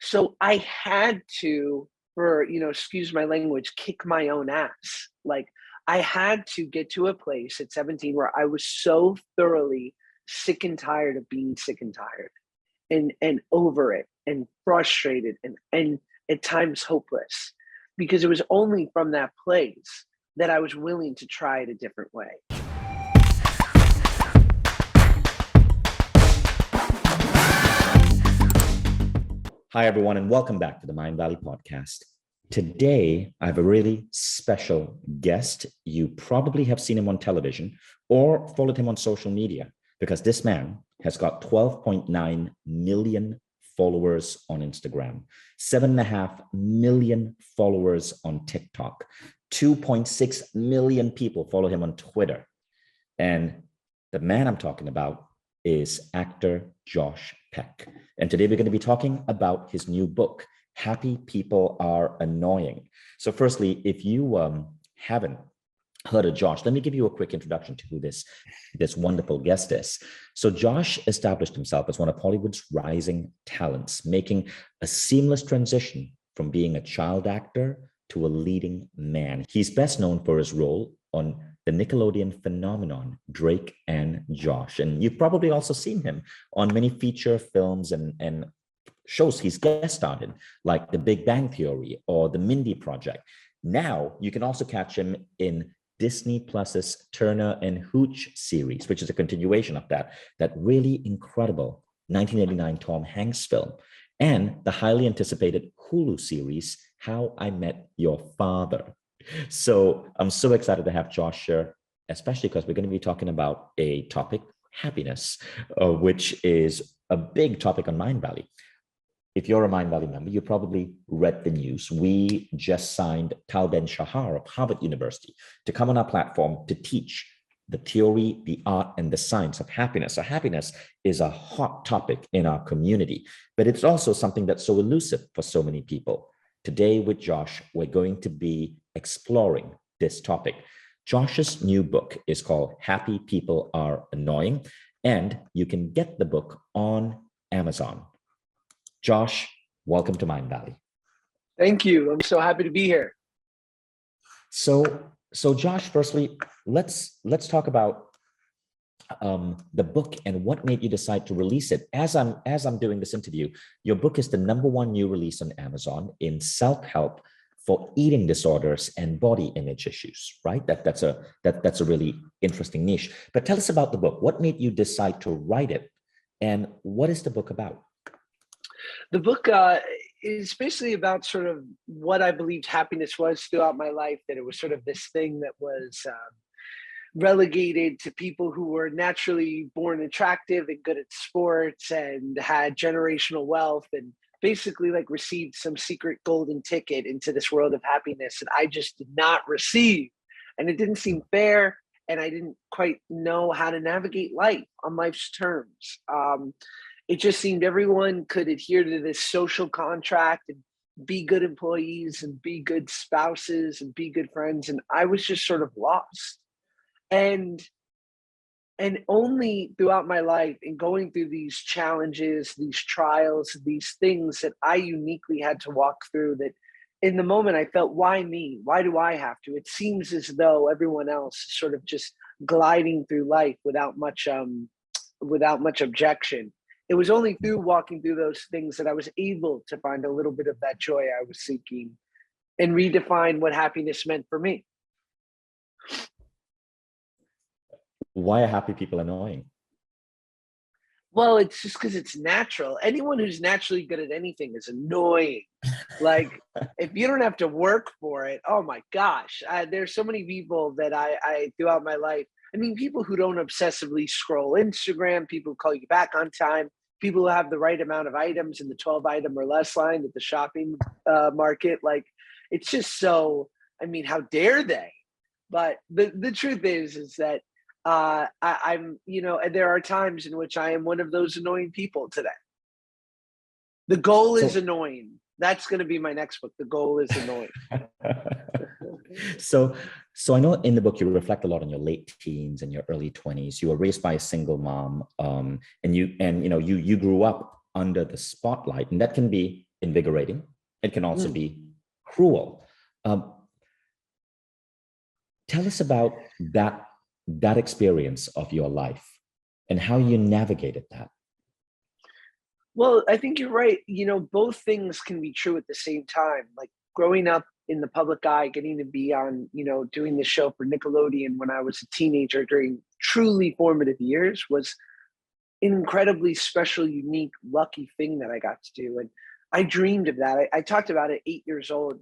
So I had to, for, excuse my language, kick my own ass. Like I had to get to a place at 17 where I was so thoroughly sick and tired of being sick and tired and over it and frustrated and at times hopeless. Because it was only from that place that I was willing to try it a different way. Hi, everyone, and welcome back to the Mind Valley podcast. Today, I have a really special guest. You probably have seen him on television or followed him on social media because this man has got 12.9 million followers on Instagram, 7.5 million followers on TikTok, 2.6 million people follow him on Twitter. And the man I'm talking about is actor Josh Peck. And today we're going to be talking about his new book, Happy People Are Annoying. So firstly, if you haven't heard of Josh, let me give you a quick introduction to who this wonderful guest is. So Josh established himself as one of Hollywood's rising talents, making a seamless transition from being a child actor to a leading man. He's best known for his role on the Nickelodeon phenomenon, Drake and Josh. And you've probably also seen him on many feature films and shows he's guest starred in, like The Big Bang Theory or The Mindy Project. Now, you can also catch him in Disney Plus's Turner and Hooch series, which is a continuation of that really incredible 1989 Tom Hanks film, and the highly anticipated Hulu series, How I Met Your Father. So I'm so excited to have Josh here, especially because we're going to be talking about a topic, happiness, which is a big topic on Mind Valley. If you're a Mind Valley member, you probably read the news. We just signed Tal Ben-Shahar of Harvard University to come on our platform to teach the theory, the art, and the science of happiness. So happiness is a hot topic in our community, but it's also something that's so elusive for so many people. Today with Josh, we're going to be exploring this topic. Josh's new book is called Happy People Are Annoying, and you can get the book on Amazon. Josh, welcome to Mind Valley. Thank you. I'm so happy to be here. So Josh, firstly, let's talk about the book and what made you decide to release it. As I'm doing this interview, your book is the #1 new release on Amazon in self-help for eating disorders and body image issues, right? That's a really interesting niche. But tell us about the book. What made you decide to write it, and what is the book about? The book is basically about sort of what I believed happiness was throughout my life, that it was sort of this thing that was relegated to people who were naturally born attractive and good at sports and had generational wealth and basically like received some secret golden ticket into this world of happiness that I just did not receive. And it didn't seem fair. And I didn't quite know how to navigate life on life's terms. It just seemed everyone could adhere to this social contract and be good employees and be good spouses and be good friends. And I was just sort of lost. And only throughout my life and going through these challenges, these trials, these things that I uniquely had to walk through, that in the moment I felt, why me? Why do I have to? It seems as though everyone else is sort of just gliding through life without much objection. It was only through walking through those things that I was able to find a little bit of that joy I was seeking and redefine what happiness meant for me. Why are happy people annoying? Well, it's just because it's natural. Anyone who's naturally good at anything is annoying. Like, if you don't have to work for it, oh my gosh. There's so many people that I throughout my life, I mean, people who don't obsessively scroll Instagram, people who call you back on time, people who have the right amount of items in the 12 item or less line at the shopping market. Like, it's just so, I mean, how dare they? But the truth is that I'm, there are times in which I am one of those annoying people today. The goal is annoying. That's going to be my next book. The goal is annoying. So I know in the book you reflect a lot on your late teens and your early 20s. You were raised by a single mom, and you grew up under the spotlight, and that can be invigorating. It can also Mm. be cruel. Um, Tell us about that experience of your life and how you navigated that. Well, I think you're right. Both things can be true at the same time. Like growing up in the public eye, getting to be on, doing the show for Nickelodeon when I was a teenager during truly formative years was an incredibly special, unique, lucky thing that I got to do. And I dreamed of that. I talked about it 8 years old.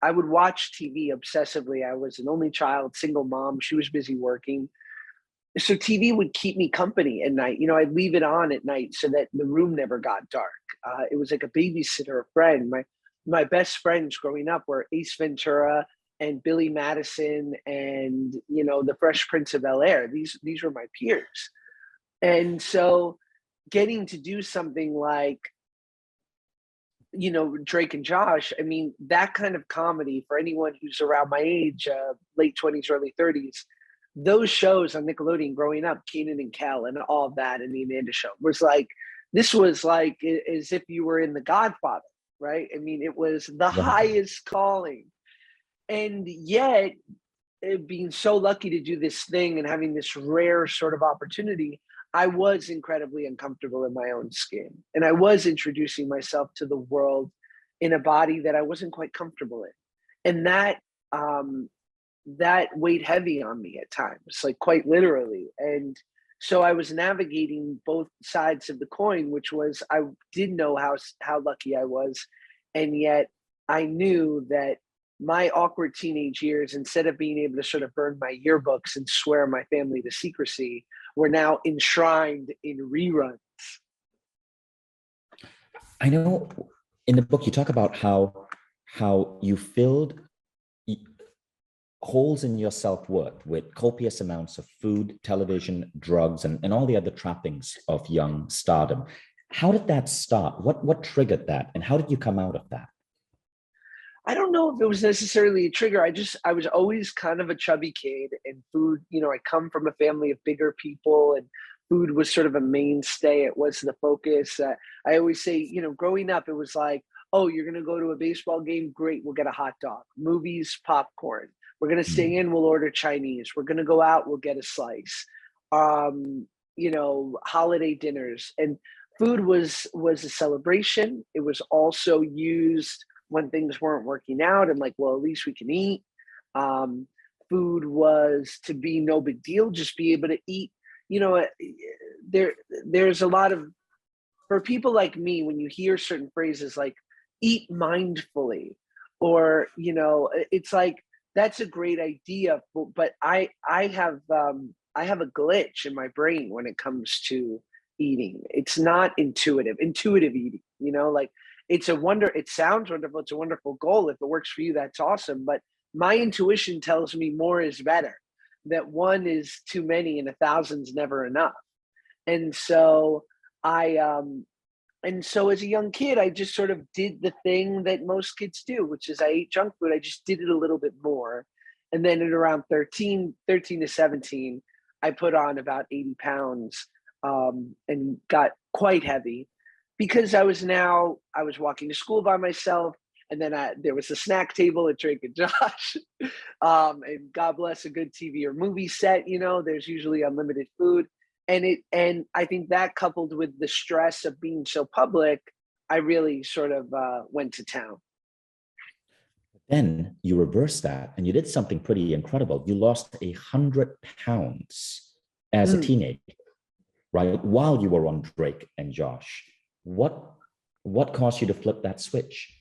I would watch TV obsessively. I was an only child, single mom. She was busy working, so TV would keep me company at night. I'd leave it on at night so that the room never got dark. It was like a babysitter, a friend. My best friends growing up were Ace Ventura and Billy Madison and the Fresh Prince of Bel Air. These were my peers, and so getting to do something like Drake and Josh. I mean, that kind of comedy for anyone who's around my age, late 20s, early 30s, those shows on Nickelodeon growing up, Keenan and Kel and all of that, and the Amanda Show this was like as if you were in The Godfather, right? I mean, it was the Right. highest calling. And yet, being so lucky to do this thing and having this rare sort of opportunity, I was incredibly uncomfortable in my own skin. And I was introducing myself to the world in a body that I wasn't quite comfortable in. And that weighed heavy on me at times, like quite literally. And so I was navigating both sides of the coin, which was I did know how lucky I was, and yet I knew that my awkward teenage years, instead of being able to sort of burn my yearbooks and swear my family to secrecy, were now enshrined in reruns. I know in the book you talk about how you filled holes in your self-worth with copious amounts of food, television, drugs, and all the other trappings of young stardom. How did that start? What triggered that? And how did you come out of that? I don't know if it was necessarily a trigger. I was always kind of a chubby kid, and food, I come from a family of bigger people, and food was sort of a mainstay. It was the focus. I always say, growing up, it was like, oh, you're going to go to a baseball game? Great. We'll get a hot dog. Movies, popcorn. We're going to stay Mm. in. We'll order Chinese. We're going to go out. We'll get a slice. Holiday dinners, and food was a celebration. It was also used when things weren't working out, and like, well, at least we can eat. Um, Food was to be no big deal, just be able to eat. You know, uh, there's a lot of, for people like me, when you hear certain phrases like eat mindfully, or it's like that's a great idea, but I have a glitch in my brain when it comes to eating. It's not intuitive eating, like it sounds wonderful, it's a wonderful goal. If it works for you, that's awesome, but my intuition tells me more is better, that one is too many and a thousand's never enough. And so I and so as a young kid, I just sort of did the thing that most kids do, which is I ate junk food. I just did it a little bit more. And then at around 13 to 17, I put on about 80 pounds, and got quite heavy because I was walking to school by myself. And then there was a snack table at Drake and Josh. And God bless a good TV or movie set, there's usually unlimited food. And I think that, coupled with the stress of being so public, I really sort of went to town. Then you reversed that and you did something pretty incredible. You lost 100 pounds as a Mm. teenager, right? While you were on Drake and Josh. What caused you to flip that switch?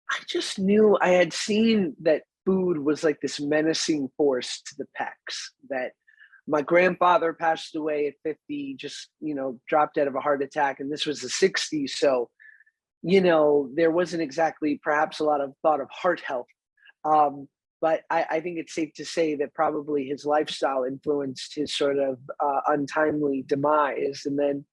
I just knew, I had seen that food was like this menacing force to the Pecks. That my grandfather passed away at 50, just, dropped dead of a heart attack. And this was the 60s. So, there wasn't exactly perhaps a lot of thought of heart health. But I think it's safe to say that probably his lifestyle influenced his sort of untimely demise. And then,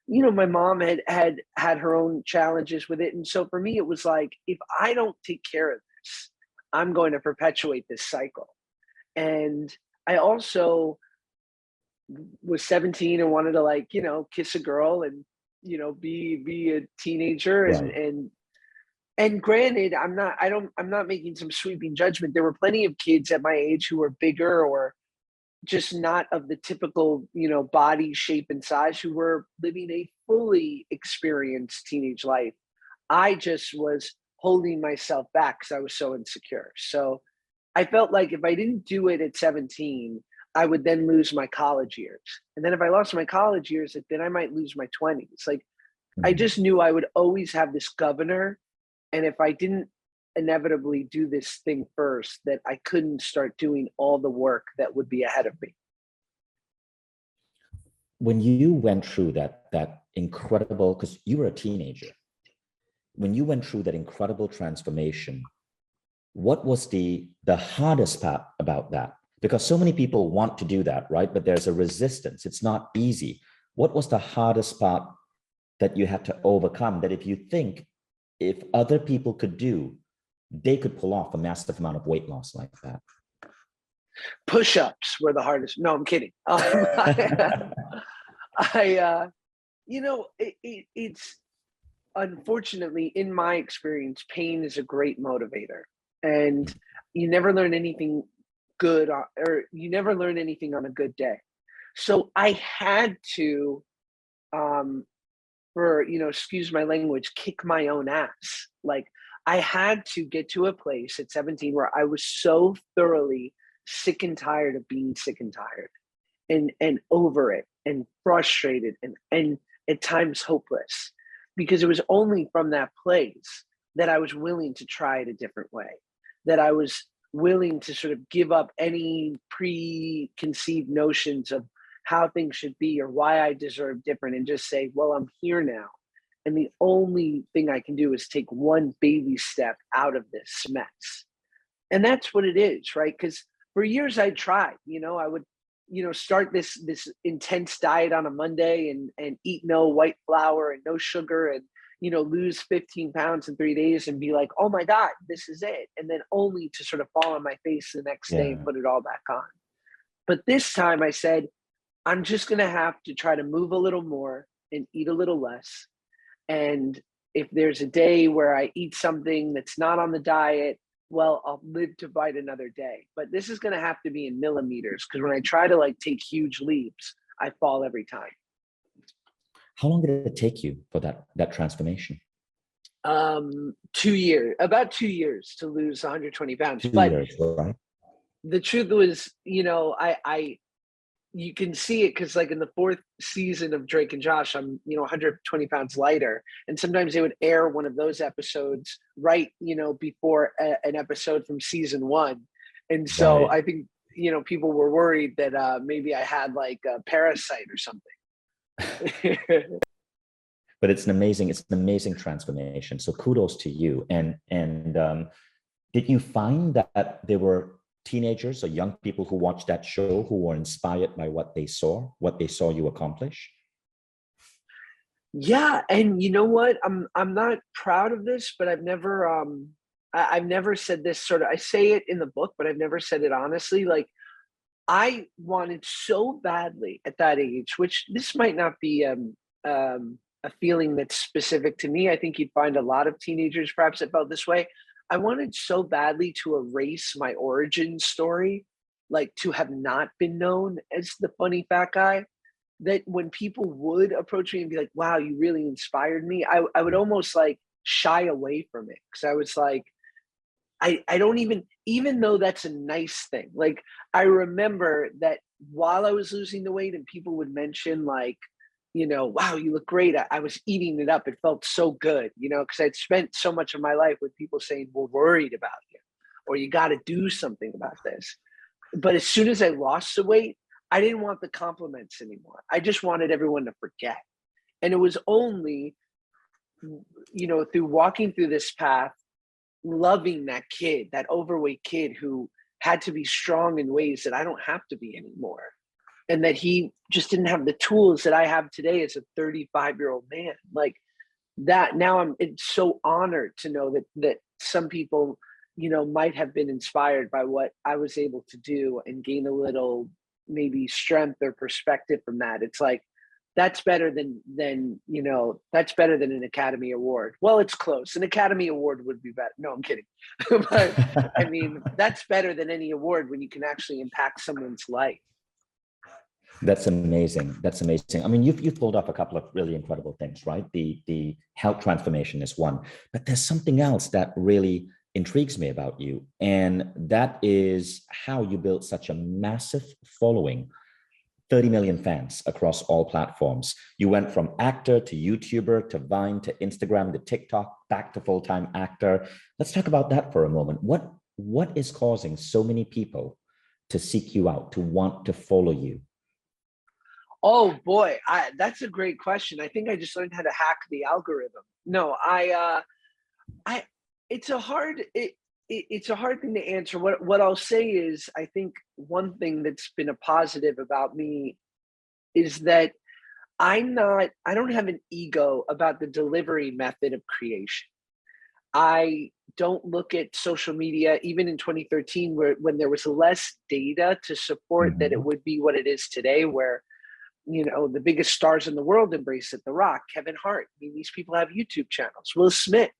my mom had her own challenges with it. And so for me, it was like, if I don't take care of this, I'm going to perpetuate this cycle. And I also was 17 and wanted to, like, kiss a girl, and be a teenager. Right. And granted, I'm not making some sweeping judgment. There were plenty of kids at my age who were bigger or just not of the typical, body shape and size, who were living a fully experienced teenage life. I just was holding myself back because I was so insecure. So I felt like if I didn't do it at 17, I would then lose my college years. And then if I lost my college years, then I might lose my 20s. Like, I Mhm. just knew I would always have this governor. And if I didn't inevitably do this thing first, that I couldn't start doing all the work that would be ahead of me. When you went through that incredible, because you were a teenager, when you went through that incredible transformation, what was the hardest part about that? Because so many people want to do that, right? But there's a resistance. It's not easy. What was the hardest part that you had to overcome, that if you think if other people could do, they could pull off a massive amount of weight loss like that? Push-ups were the hardest. No, I'm kidding. I it's unfortunately, in my experience, pain is a great motivator, and you never learn anything good or you never learn anything on a good day. So I had to, um, for excuse my language, kick my own ass. Like, I had to get to a place at 17 where I was so thoroughly sick and tired of being sick and tired, and over it, and frustrated, and at times hopeless, because it was only from that place that I was willing to try it a different way, that I was willing to sort of give up any preconceived notions of how things should be or why I deserve different, and just say, well, I'm here now. And the only thing I can do is take one baby step out of this mess. And that's what it is, right? Because for years I tried, I would, start this intense diet on a Monday, and eat no white flour and no sugar, and lose 15 pounds in 3 days, and be like, oh my God, this is it. And then only to sort of fall on my face the next day and Yeah. put it all back on. But this time I said, I'm just gonna have to try to move a little more and eat a little less. And if there's a day where I eat something that's not on the diet, well, I'll live to fight another day. But this is going to have to be in millimeters, because when I try to like take huge leaps, I fall every time. How long did it take you for that transformation? 2 years, about 2 years to lose 120 pounds. Two But years, right? the truth was, I you can see it because, like, in the fourth season of Drake and Josh, I'm 120 pounds lighter, and sometimes they would air one of those episodes right before an episode from season one, and so Right. I think people were worried that maybe I had like a parasite or something. But it's an amazing transformation. So kudos to you. And did you find that there were teenagers or young people who watched that show who were inspired by what they saw you accomplish? Yeah, and you know what? I'm not proud of this, but I've never said this sort of. I say it in the book, but I've never said it honestly. Like, I wanted so badly at that age, which this might not be a feeling that's specific to me. I think you'd find a lot of teenagers perhaps that felt this way. I wanted so badly to erase my origin story, like to have not been known as the funny fat guy, that when people would approach me and be like, wow, you really inspired me, I would almost like shy away from it, because I was like, I don't even though that's a nice thing. Like, I remember that while I was losing the weight and people would mention like, wow, you look great. I was eating it up. It felt so good, because I'd spent so much of my life with people saying, we're worried about you, or you got to do something about this. But as soon as I lost the weight, I didn't want the compliments anymore. I just wanted everyone to forget. And it was only, through walking through this path, loving that kid, that overweight kid who had to be strong in ways that I don't have to be anymore. And that he just didn't have the tools that I have today as a 35-year-old man. Like that, now it's so honored to know that some people, might have been inspired by what I was able to do and gain a little maybe strength or perspective from that. It's like, that's better that's better than an Academy Award. Well, it's close. An Academy Award would be better. No, I'm kidding. But I mean, that's better than any award when you can actually impact someone's life. That's amazing. That's amazing. I mean, you've pulled off a couple of really incredible things, right? The health transformation is one, but there's something else that really intrigues me about you, and that is how you built such a massive following. 30 million fans across all platforms. You went from actor to YouTuber to Vine to Instagram to TikTok, back to full-time actor. Let's talk about that for a moment. What is causing so many people to seek you out, to want to follow you? Oh boy, that's a great question. I think I just learned how to hack the algorithm. No, I it's a hard it's a hard thing to answer. What I'll say is, I think one thing that's been a positive about me is that I don't have an ego about the delivery method of creation. I don't look at social media, even in 2013, when there was less data to support that it Mhm. would be what it is today, where the biggest stars in the world embrace it. The Rock, Kevin Hart. I mean, these people have YouTube channels. Will Smith.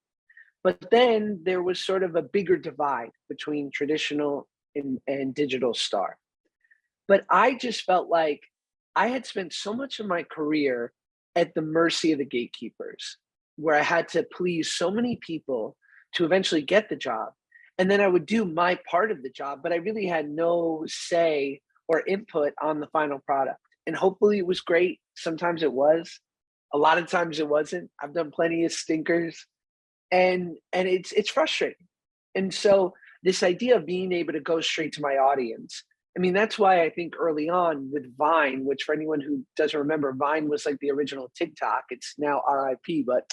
But then there was sort of a bigger divide between traditional and digital star. But I just felt like I had spent so much of my career at the mercy of the gatekeepers, where I had to please so many people to eventually get the job. And then I would do my part of the job, but I really had no say or input on the final product. And hopefully it was great. Sometimes it was. A lot of times it wasn't. I've done plenty of stinkers, and it's frustrating. And so this idea of being able to go straight to my audience, I mean, that's why I think early on with Vine, which for anyone who doesn't remember, Vine was like the original TikTok. It's now RIP, but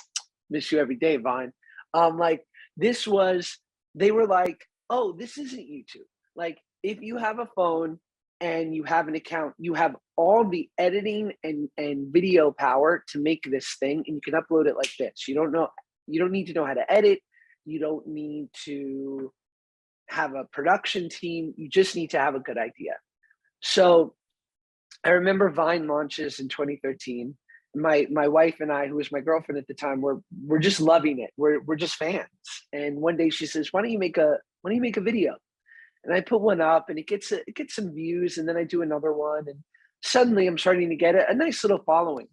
miss you every day, Vine. Like this was, they were like, oh, this isn't YouTube. Like if you have a phone and you have an account, you have all the editing and video power to make this thing, and you can upload it like this. You don't need to know how to edit. You don't need to have a production team. You just need to have a good idea. So I remember Vine launches in 2013. My wife and I, who was my girlfriend at the time, we're just loving it. We're just fans. And one day she says, "Why don't you make a video?" And I put one up, and it gets some views, and then I do another one, and suddenly I'm starting to get a nice little following.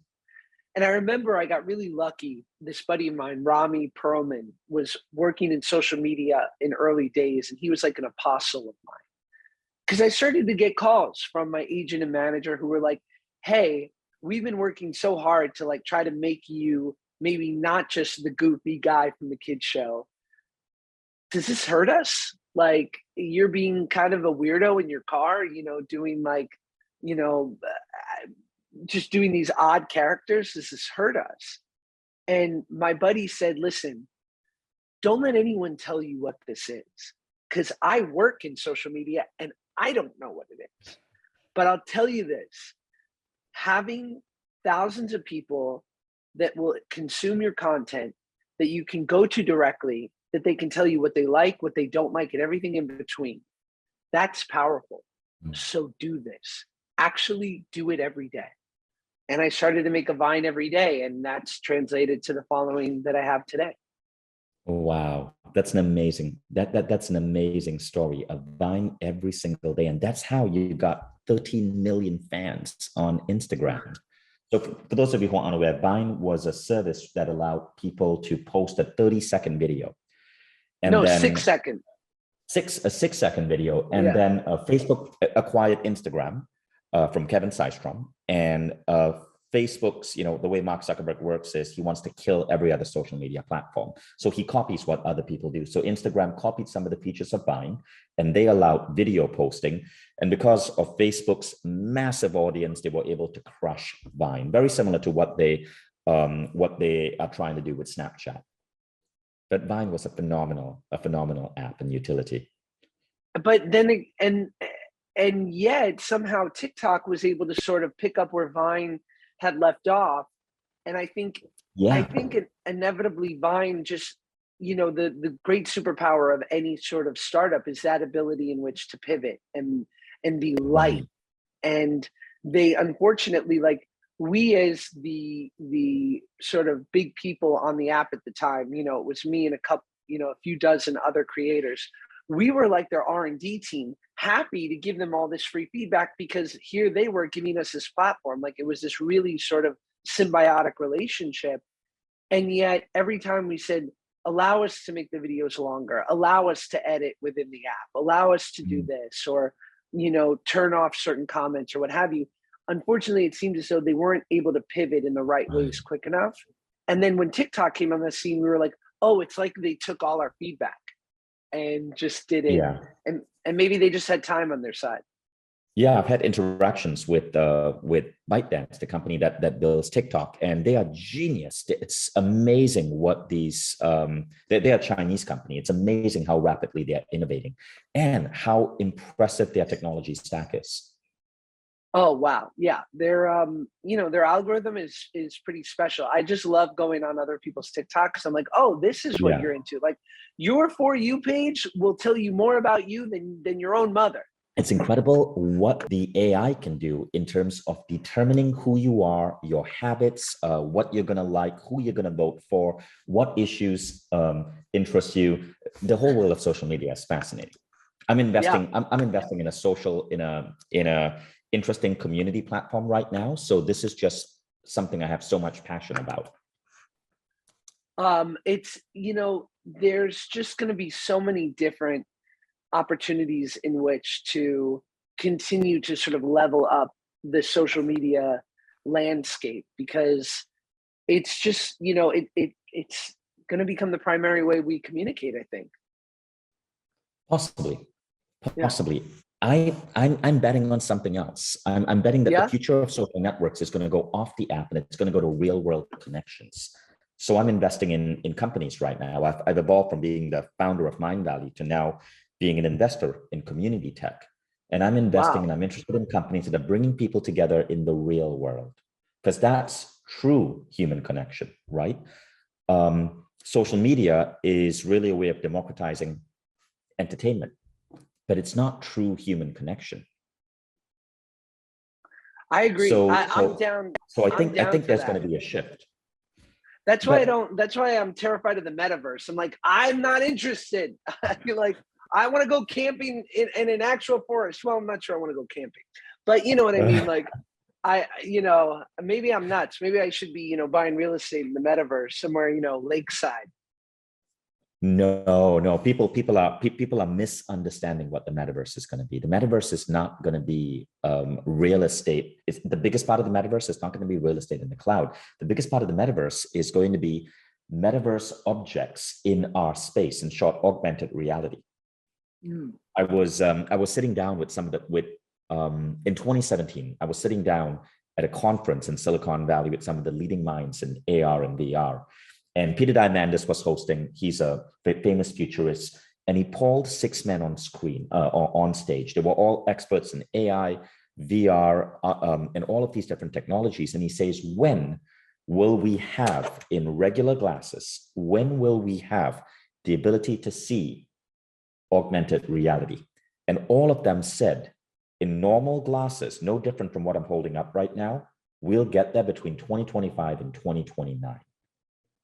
And I remember I got really lucky. This buddy of mine, Rami Perlman, was working in social media in early days, and he was like an apostle of mine. Because I started to get calls from my agent and manager who were like, "Hey, we've been working so hard to like try to make you maybe not just the goofy guy from the kids show. Does this hurt us? Like you're being kind of a weirdo in your car, doing like, you know, just doing these odd characters. Does this hurt us?" And my buddy said, "Listen, don't let anyone tell you what this is, because I work in social media and I don't know what it is. But I'll tell you this, having thousands of people that will consume your content, that you can go to directly, that they can tell you what they like, what they don't like, and everything in between, that's powerful. Mm. So do this. Actually do it every day." And I started to make a Vine every day, and that's translated to the following that I have today. Wow, that's an amazing that's an amazing story. A Vine every single day, and that's how you got 13 million fans on Instagram. So for those of you who aren't aware, Vine was a service that allowed people to post a 30-second video, and No, six then second. a 6-second video, and Yeah. then Facebook acquired Instagram from Kevin Systrom, and Facebook's, the way Mark Zuckerberg works is he wants to kill every other social media platform. So he copies what other people do. So Instagram copied some of the features of Vine, and they allowed video posting. And because of Facebook's massive audience, they were able to crush Vine, very similar to what they are trying to do with Snapchat. But Vine was a phenomenal app and utility. But then and yet somehow TikTok was able to sort of pick up where Vine had left off. And I Yeah. think inevitably Vine just, the great superpower of any sort of startup is that ability in which to pivot and be light. Right. And they unfortunately, like, we as the sort of big people on the app at the time, you know, it was me and a couple, you know, a few dozen other creators. We were like their R&D team, happy to give them all this free feedback because here they were giving us this platform. Like it was this really sort of symbiotic relationship. And yet every time we said, allow us to make the videos longer, allow us to edit within the app, allow us to do this, or, you know, turn off certain comments or what have you. Unfortunately, it seemed as though they weren't able to pivot in the right Right. ways quick enough. And then when TikTok came on the scene, we were like, oh, it's like they took all our feedback and just did it. Yeah. And maybe they just had time on their side. Yeah, I've had interactions with ByteDance, the company that builds TikTok, and they are genius. It's amazing what these they're a Chinese company. It's amazing how rapidly they're innovating and how impressive their technology stack is. Oh wow, yeah, their you know, their algorithm is pretty special. I just love going on other people's TikToks. I'm like, oh, this is what Yeah. you're into. Like your For You page will tell you more about you than your own mother. It's incredible what the AI can do in terms of determining who you are, your habits, what you're going to like, who you're going to vote for, what issues interest you. The whole world of social media is fascinating. I'm Yeah. investing. I'm investing in a social in a interesting community platform right now. So this is just something I have so much passion about. It's, you know, there's just going to be so many different opportunities in which to continue to sort of level up the social media landscape because it's just, you know, it's going to become the primary way we communicate, I think. Possibly, Yeah. possibly. I'm betting on something else. I'm betting that the Yeah. future of social networks is going to go off the app and it's going to go to real world connections. So I'm investing in companies right now. I've evolved from being the founder of Mindvalley to now being an investor in community tech. And I'm investing Wow. and I'm interested in companies that are bringing people together in the real world because that's true human connection, right? Social media is really a way of democratizing entertainment, but it's not true human connection. I agree. So, I'm so, down. so I'm I down think for there's that. going to be a shift. That's why I But don't. That's why I'm terrified of the metaverse. I'm like, I'm not interested. I feel like I want to go camping in an actual forest. Well, I'm not sure I want to go camping, but you know what I mean. Like, you know, maybe I'm nuts. Maybe I should be, you know, buying real estate in the metaverse somewhere, you know, lakeside. no, people are misunderstanding what the metaverse is going to be. The metaverse is not going to be real estate. It's the biggest part of the metaverse is not going to be real estate in the cloud. The biggest part of the metaverse is going to be metaverse objects in our space, in short, augmented reality. Mm. I was sitting down with some of the in 2017. I was sitting down at a conference in Silicon Valley with some of the leading minds in AR and VR. And Peter Diamandis was hosting. He's a famous futurist, and he polled 6 men on screen on stage. They were all experts in AI, VR, and all of these different technologies. And he says, when will we have in regular glasses? When will we have the ability to see augmented reality? And all of them said, in normal glasses, no different from what I'm holding up right now, we'll get there between 2025 and 2029.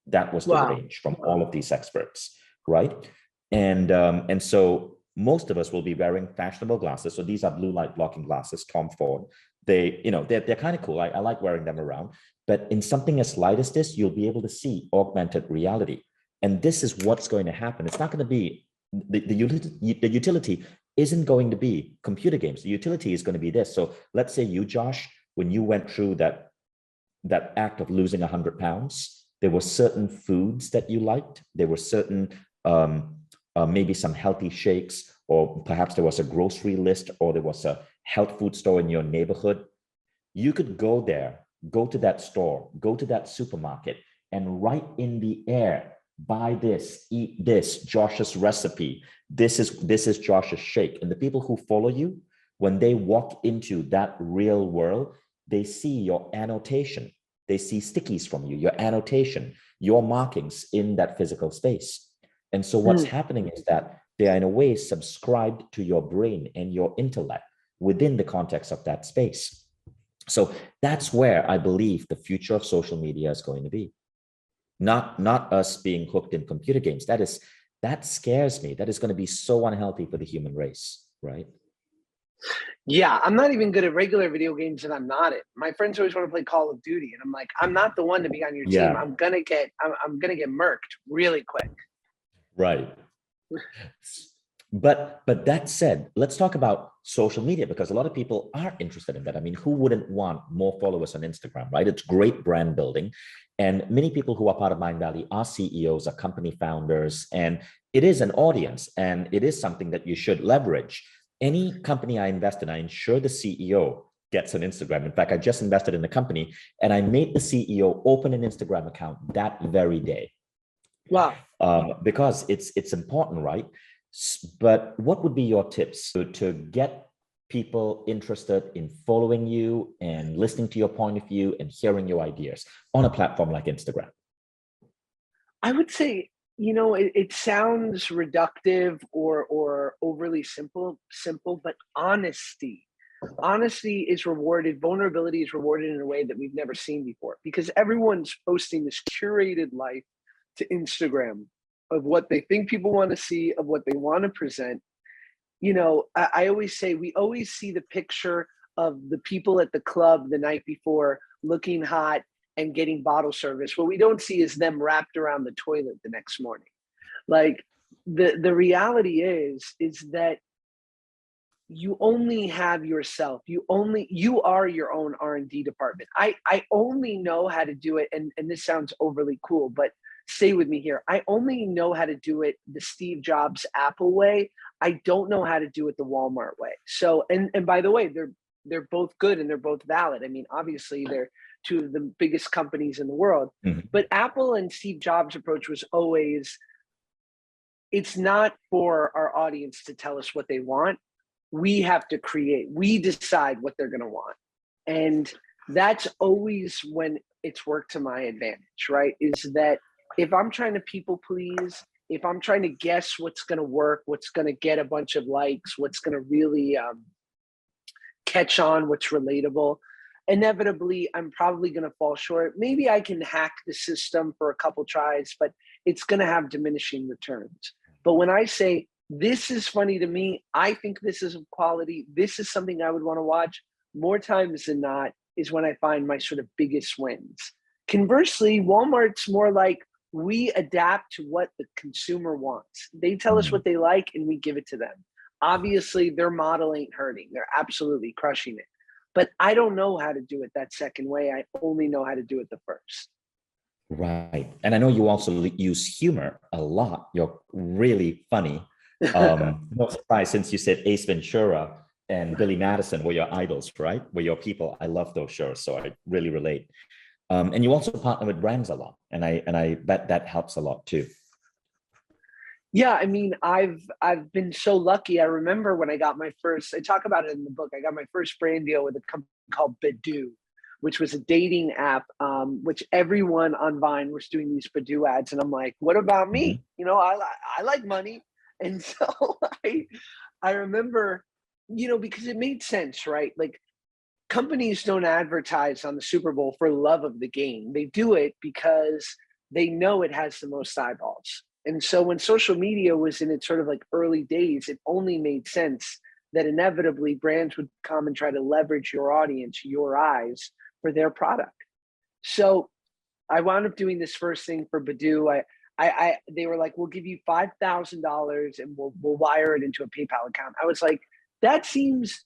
That was the Wow. range from all of these experts, right? And so most of us will be wearing fashionable glasses. So these are blue light blocking glasses, Tom Ford. They're kind of cool. I like wearing them around. But in something as light as this, you'll be able to see augmented reality. And this is what's going to happen. It's not going to be the utility isn't going to be computer games. The utility is going to be this. So let's say you, Josh, when you went through that act of losing 100 pounds, there were certain foods that you liked. There were certain, maybe some healthy shakes, or perhaps there was a grocery list, or there was a health food store in your neighborhood. You could go there, go to that store, go to that supermarket, and right in the air, buy this, eat this, Josh's recipe. This is Josh's shake. And the people who follow you, when they walk into that real world, they see your annotation. They see stickies from you, your annotation, your markings in that physical space. And so what's happening is that they are in a way subscribed to your brain and your intellect within the context of that space. So that's where I believe the future of social media is going to be. Not us being hooked in computer games. That scares me. That is going to be so unhealthy for the human race, right? Yeah, I'm not even good at regular video games, and I'm not it. My friends always want to play Call of Duty, and I'm like, I'm not the one to be on your team. Yeah, I'm gonna get murked really quick. right. But that said, let's talk about social media because a lot of people are interested in that. I mean, who wouldn't want more followers on Instagram, right? It's great brand building. And many people who are part of Mind Valley are CEOs, are company founders, and it is an audience and it is something that you should leverage. Any company I invest in, I ensure the CEO gets an Instagram. In fact, I just invested in a company and I made the CEO open an Instagram account that very day. Wow. Because it's important, right? But what would be your tips to get people interested in following you and listening to your point of view and hearing your ideas on a platform like Instagram? I would say, it sounds reductive or overly simple, but honesty is rewarded. Vulnerability is rewarded in a way that we've never seen before because everyone's posting this curated life to Instagram of what they think people want to see, of what they want to present. I always say we always see the picture of the people at the club the night before looking hot and getting bottle service. What we don't see is them wrapped around the toilet the next morning. Like the reality is that you only have yourself. You are your own R&D department. I only know how to do it, and this sounds overly cool, but stay with me here. I only know how to do it the Steve Jobs Apple way. I don't know how to do it the Walmart way. So, and by the way, they're both good and they're both valid. I mean, obviously they're two of the biggest companies in the world. Mhm. But Apple and Steve Jobs' approach was always, it's not for our audience to tell us what they want. We have to create, we decide what they're going to want. And that's always when it's worked to my advantage, right? Is that if I'm trying to people please, if I'm trying to guess what's going to work, what's going to get a bunch of likes, what's going to really catch on, what's relatable, inevitably I'm probably going to fall short. Maybe I can hack the system for a couple tries, but it's going to have diminishing returns. But when I say this is funny to me, I think this is of quality, this is something I would want to watch, more times than not is when I find my sort of biggest wins. Conversely, Walmart's more like we adapt to what the consumer wants. They tell us what they like and we give it to them. Obviously, their model ain't hurting. They're absolutely crushing it. But I don't know how to do it that second way. I only know how to do it the first. Right. And I know you also use humor a lot. You're really funny. No surprise since you said Ace Ventura and Billy Madison were your idols, right? Were your people. I love those shows, so I really relate. And you also partner with brands a lot, and I bet that helps a lot too. Yeah, I mean, I've been so lucky. I remember when I got my first, I talk about it in the book. I got my first brand deal with a company called Badoo, which was a dating app, which everyone on Vine was doing these Badoo ads. And I'm like, what about Mhm. me? I like money. And so I remember, because it made sense, right? Like companies don't advertise on the Super Bowl for love of the game. They do it because they know it has the most eyeballs. And so when social media was in its sort of like early days, it only made sense that inevitably brands would come and try to leverage your audience, your eyes for their product. So I wound up doing this first thing for Badoo. They were like, we'll give you $5,000 and we'll wire it into a PayPal account. I was like, that seems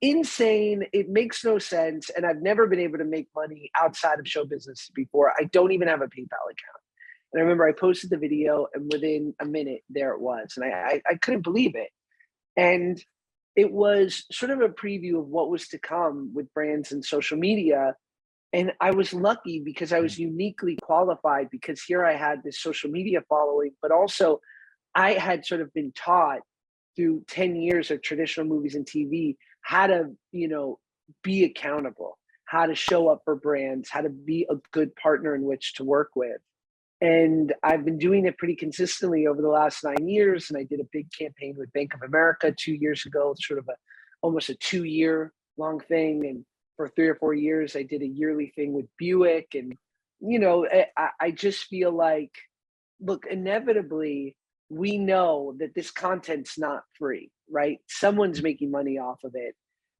insane. It makes no sense. And I've never been able to make money outside of show business before. I don't even have a PayPal account. And I remember I posted the video and within a minute, there it was. And I couldn't believe it. And it was sort of a preview of what was to come with brands and social media. And I was lucky because I was uniquely qualified because here I had this social media following, but also I had sort of been taught through 10 years of traditional movies and TV how to, be accountable, how to show up for brands, how to be a good partner in which to work with. And I've been doing it pretty consistently over the last 9 years. And I did a big campaign with Bank of America 2 years ago, sort of almost a 2-year long thing. And for 3 or 4 years. I did a yearly thing with Buick, and I just feel like, look, inevitably, we know that this content's not free, right? Someone's making money off of it.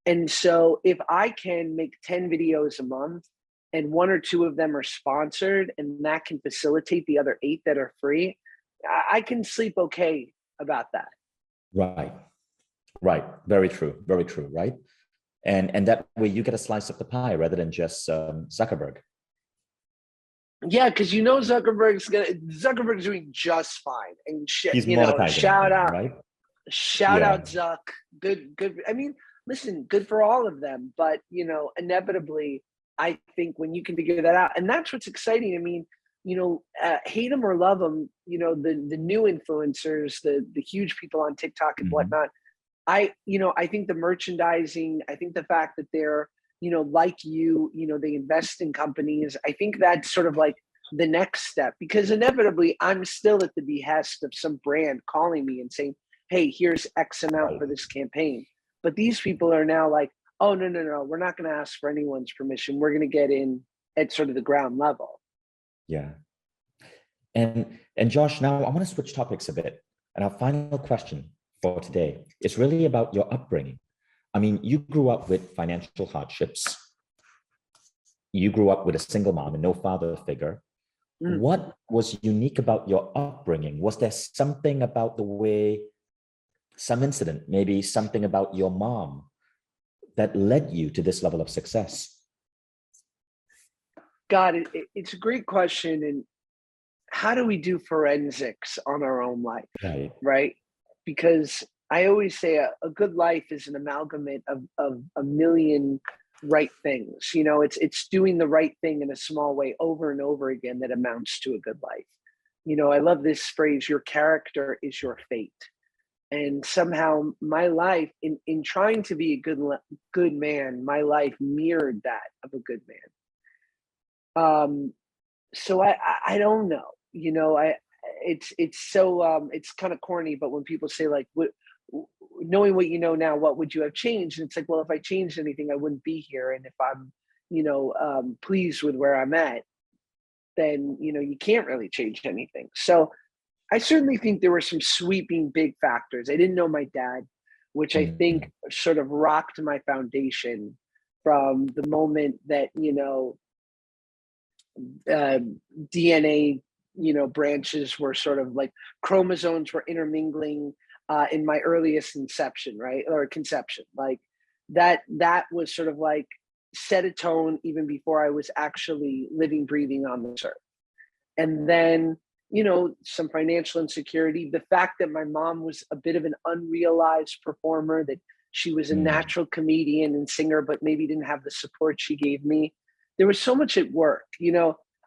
And so if I can make 10 videos a month and 1 or 2 of them are sponsored, and that can facilitate the other 8 that are free, I can sleep okay about that. Right. Right. Very true. Very true. Right. And that way you get a slice of the pie rather than just Zuckerberg. Yeah, because Zuckerberg's doing just fine, and He's monetizing shout it, out, right? shout Yeah. out Zuck. Good. I mean, listen, good for all of them, but inevitably, I think when you can figure that out, and that's what's exciting. I mean, hate them or love them, the new influencers, the huge people on TikTok and whatnot. I think the merchandising, I think the fact that they're, like they invest in companies. I think that's sort of like the next step, because inevitably I'm still at the behest of some brand calling me and saying, hey, here's X amount for this campaign. But these people are now like, oh, no, we're not going to ask for anyone's permission. We're going to get in at sort of the ground level. Yeah. And Josh, now I want to switch topics a bit. And our final question for today is really about your upbringing. I mean, you grew up with financial hardships. You grew up with a single mom and no father figure. What was unique about your upbringing? Was there something about the way, some incident, maybe something about your mom that led you to this level of success? God, it's a great question. And how do we do forensics on our own life? Right? Because I always say a good life is an amalgamate of a million right things. It's doing the right thing in a small way over and over again that amounts to a good life. I love this phrase, your character is your fate. And somehow my life, in trying to be a good man, my life mirrored that of a good man. So I don't know, it's so it's kind of corny, but when people say like, knowing what you know now, what would you have changed? And it's like, well, if I changed anything, I wouldn't be here. And if I'm, pleased with where I'm at, then, you can't really change anything. So I certainly think there were some sweeping big factors. I didn't know my dad, which I think sort of rocked my foundation from the moment that, DNA, branches were sort of like chromosomes were intermingling in my earliest inception, right? Or conception. Like that was sort of like set a tone even before I was actually living, breathing on this earth. And then, some financial insecurity, the fact that my mom was a bit of an unrealized performer, that she was a natural comedian and singer, but maybe didn't have the support she gave me. There was so much at work.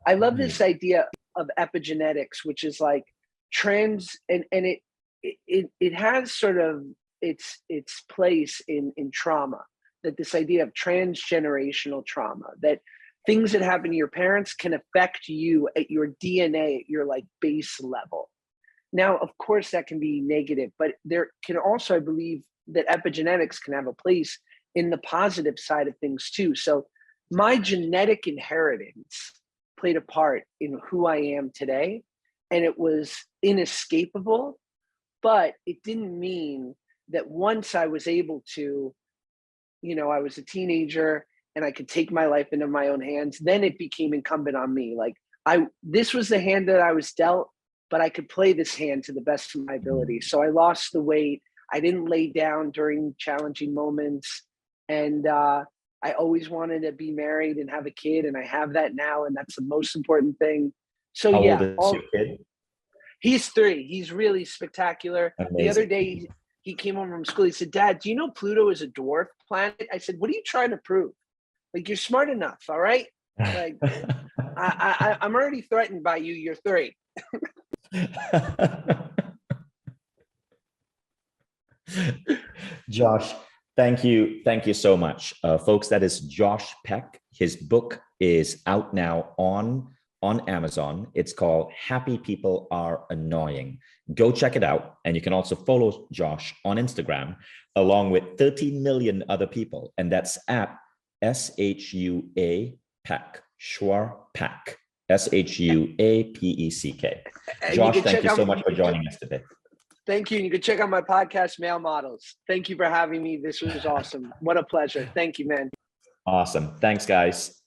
I love this idea of epigenetics, which is like trans, and it has sort of its place in trauma, that this idea of transgenerational trauma, that things that happen to your parents can affect you at your DNA, at your like base level. Now, of course, that can be negative, but there can also, I believe, that epigenetics can have a place in the positive side of things too. So my genetic inheritance played a part in who I am today, and it was inescapable, but it didn't mean that once I was able to, I was a teenager and I could take my life into my own hands, then it became incumbent on me. Like this was the hand that I was dealt, but I could play this hand to the best of my ability. So I lost the weight. I didn't lay down during challenging moments. And I always wanted to be married and have a kid, and I have that now, and that's the most important thing. So How yeah, old is your kid? He's 3. He's really spectacular. Amazing. The other day, he came home from school. He said, Dad, do you know Pluto is a dwarf planet? I said, what are you trying to prove? Like, you're smart enough, all right? Like, I'm already threatened by you. You're 3. Josh, thank you so much. Folks, that is Josh Peck. His book is out now on Amazon. It's called Happy People Are Annoying. Go check it out. And you can also follow Josh on Instagram, along with 13 million other people. And that's at S-H-U-A Peck, Schwar Peck, S-H-U-A-P-E-C-K. And you Josh, can thank check you so out, much for joining us today. thank you. And you can check out my podcast, Male Models. Thank you for having me. This was awesome. What a pleasure. Thank you, man. Awesome. Thanks, guys.